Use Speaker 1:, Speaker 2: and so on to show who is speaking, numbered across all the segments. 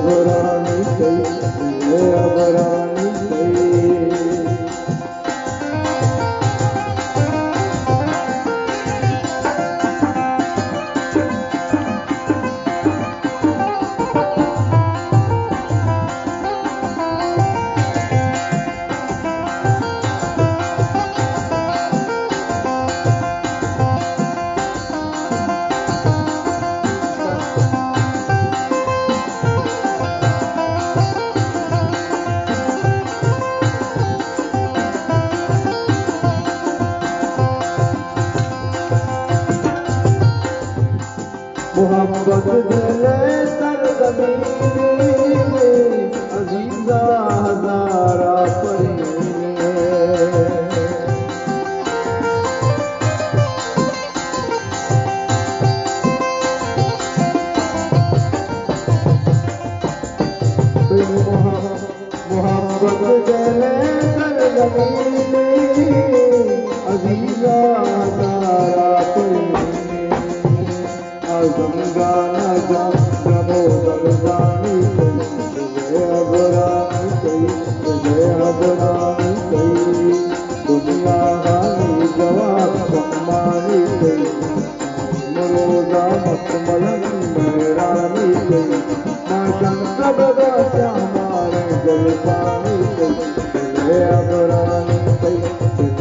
Speaker 1: अबरानी कई जय अबरानी कई मोहब्बत दिले सरजमीने अजीजा हजारा परीने मोहब्बत दिले सरजमीने अजीजा हजारा परीने गंगाना जम जमो गंगानी जय अबरानी जय अबरानी दुनिया हानी जवाब सम्मानी मरोजा मत मलन मेहरानी माँ शंकर बाबा श्यामारे जलपानी जय अबरानी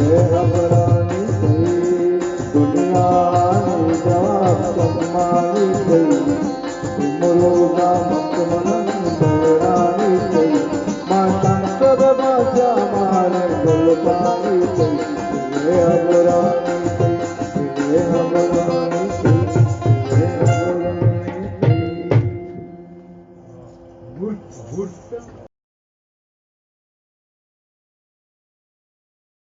Speaker 1: जय अबरानी दुनिया हानी जवाब सम्मानी मरोजा मत मलन मेहरानी माँ शंकर बाबा श्यामारे जलपानी